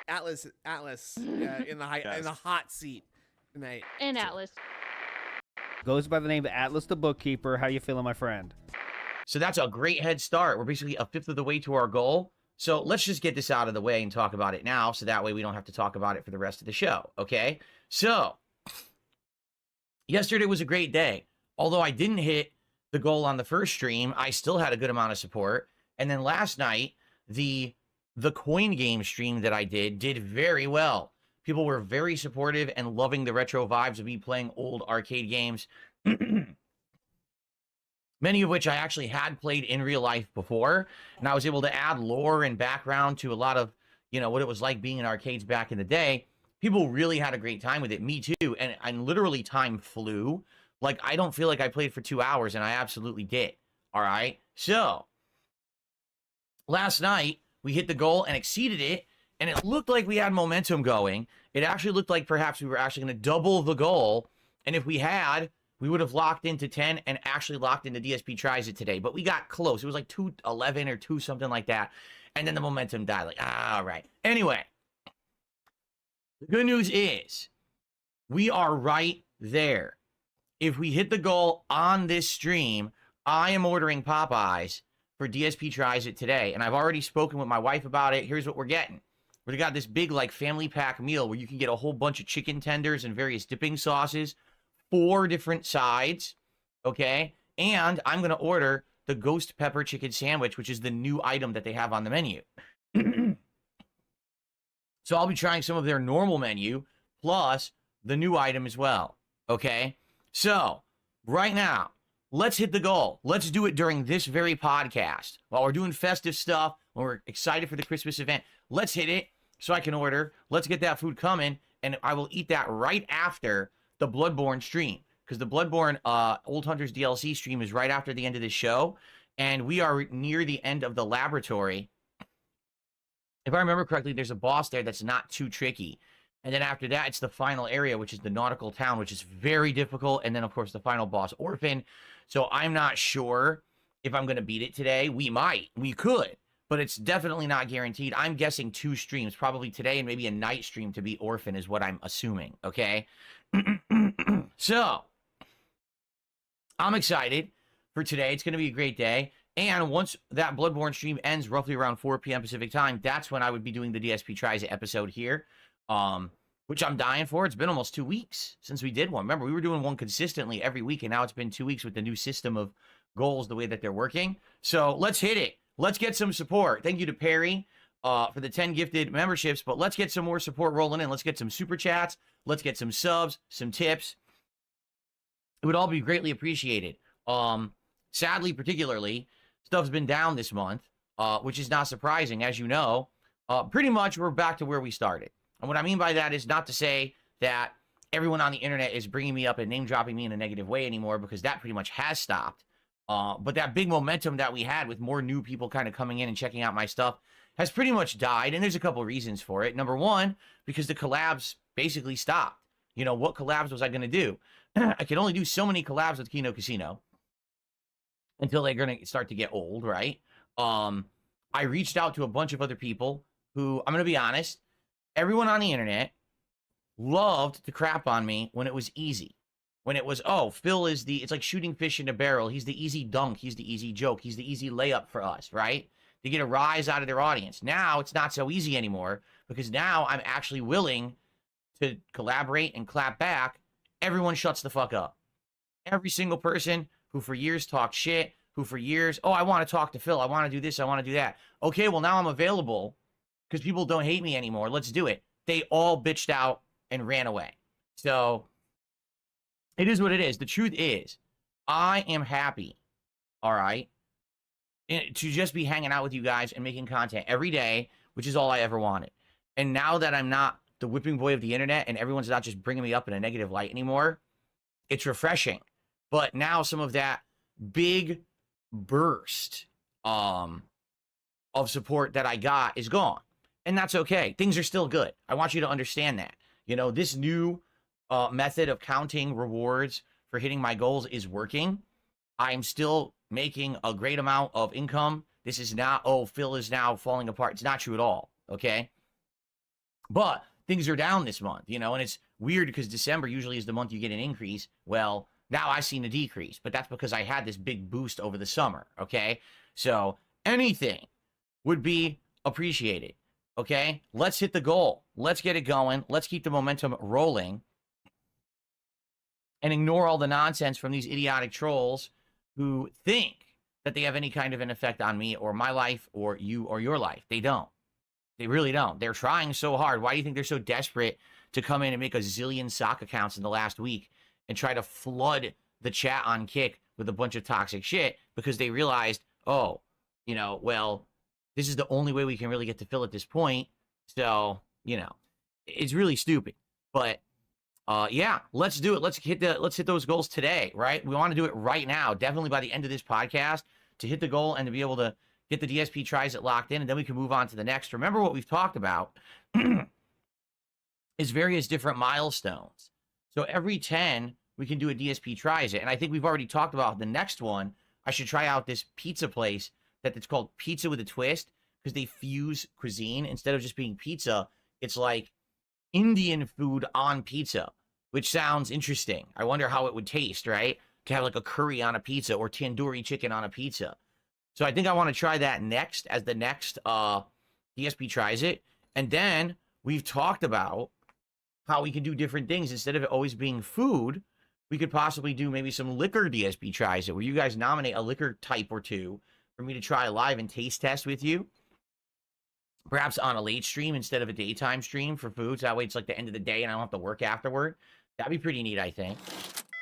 Atlas in the hot seat tonight. And Atlas. Goes by the name of Atlas the Bookkeeper. How you feeling, my friend? So that's a great head start. We're basically a fifth of the way to our goal. So let's just get this out of the way and talk about it now, so that way we don't have to talk about it for the rest of the show, okay? So, yesterday was a great day. Although I didn't hit the goal on the first stream, I still had a good amount of support. And then last night, the coin game stream that I did very well. People were very supportive and loving the retro vibes of me playing old arcade games. Many of which I actually had played in real life before, and I was able to add lore and background to a lot of, you know, what it was like being in arcades back in the day. People really had a great time with it, me too, and literally time flew. Like, I don't feel like I played for 2 hours, and I absolutely did, all right? So, last night, we hit the goal and exceeded it, and it looked like we had momentum going. It actually looked like perhaps we were actually going to double the goal, and if we had, we would have locked into 10 and actually locked into DSP Tries It today. But we got close. It was like 211 or 2 something like that. And then the momentum died. Like, all right. Anyway, the good news is we are right there. If we hit the goal on this stream, I am ordering Popeyes for DSP Tries It today. And I've already spoken with my wife about it. Here's what we're getting. We got this big like family pack meal where you can get a whole bunch of chicken tenders and various dipping sauces. 4 different sides, okay? And I'm going to order the ghost pepper chicken sandwich, which is the new item that they have on the menu. So I'll be trying some of their normal menu, plus the new item as well, okay? So, right now, let's hit the goal. Let's do it during this very podcast. While we're doing festive stuff, when we're excited for the Christmas event, let's hit it so I can order. Let's get that food coming, and I will eat that right after the Bloodborne stream, because the Bloodborne Old Hunters DLC stream is right after the end of this show, and we are near the end of the laboratory. If I remember correctly, there's a boss there that's not too tricky, and then after that, it's the final area, which is the Nautical Town, which is very difficult, and then, of course, the final boss, Orphan. So I'm not sure if I'm going to beat it today. We might. We could, but it's definitely not guaranteed. I'm guessing 2 streams, probably today and maybe a night stream to beat Orphan is what I'm assuming, okay? So, I'm excited for today. It's going to be a great day. And once that Bloodborne stream ends roughly around 4 p.m. Pacific time, that's when I would be doing the DSP Tries It episode here, which I'm dying for. It's been almost 2 weeks since we did one. Remember, we were doing one consistently every week, and now it's been 2 weeks with the new system of goals, the way that they're working. So, let's hit it. Let's get some support. Thank you to Perry for the 10 gifted memberships, but let's get some more support rolling in. Let's get some super chats. Let's get some subs, some tips. It would all be greatly appreciated. Sadly, particularly, stuff's been down this month, which is not surprising. As you know, pretty much we're back to where we started. And what I mean by that is not to say that everyone on the internet is bringing me up and name-dropping me in a negative way anymore, because that pretty much has stopped. But that big momentum that we had with more new people kind of coming in and checking out my stuff has pretty much died, and there's a couple reasons for it. Number one, because the collabs basically stopped. You know, what collabs was I going to do? I could only do so many collabs with Kino Casino until they're going to start to get old, right? I reached out to a bunch of other people who, I'm going to be honest, everyone on the internet loved to crap on me when it was easy. When it was, oh, Phil is it's like shooting fish in a barrel. He's the easy dunk. He's the easy joke. He's the easy layup for us, right? To get a rise out of their audience. Now it's not so easy anymore, because now I'm actually willing to collaborate and clap back. Everyone shuts the fuck up. Every single person who for years talked shit, who for years, oh, I want to talk to Phil. I want to do this. I want to do that. Okay, well, now I'm available because people don't hate me anymore. Let's do it. They all bitched out and ran away. So it is what it is. The truth is, I am happy, all right, to just be hanging out with you guys and making content every day, which is all I ever wanted. And now that I'm not the whipping boy of the internet and everyone's not just bringing me up in a negative light anymore, it's refreshing. But now some of that big burst of support that I got is gone. And that's okay. Things are still good. I want you to understand that. You know, this new method of counting rewards for hitting my goals is working. I'm still making a great amount of income. This is not, oh, Phil is now falling apart. It's not true at all, okay? But things are down this month, you know, and it's weird because December usually is the month you get an increase. Well, now I've seen a decrease, but that's because I had this big boost over the summer, okay? So anything would be appreciated, okay? Let's hit the goal. Let's get it going. Let's keep the momentum rolling and ignore all the nonsense from these idiotic trolls who think that they have any kind of an effect on me or my life or you or your life. They don't. They really don't. They're trying so hard. Why do you think they're so desperate to come in and make a zillion sock accounts in the last week and try to flood the chat on Kick with a bunch of toxic shit? Because they realized, oh, you know, well, this is the only way we can really get to fill at this point. So, you know, it's really stupid. But yeah, let's do it. Let's hit those goals today, right? We want to do it right now, definitely by the end of this podcast, to hit the goal and to be able to get the DSP tries it locked in, and then we can move on to the next. Remember what we've talked about is various different milestones. So every 10, we can do a DSP tries it. And I think we've already talked about the next one. I should try out this pizza place that it's called Pizza with a Twist, because they fuse cuisine. Instead of just being pizza, it's like Indian food on pizza, which sounds interesting. I wonder how it would taste, right? To have like a curry on a pizza or tandoori chicken on a pizza. So I think I want to try that next as the next DSP tries it. And then we've talked about how we can do different things. Instead of it always being food, we could possibly do maybe some liquor DSP tries it, where you guys nominate a liquor type or two for me to try live and taste test with you. Perhaps on a late stream instead of a daytime stream for food. So that way it's like the end of the day and I don't have to work afterward. That'd be pretty neat, I think.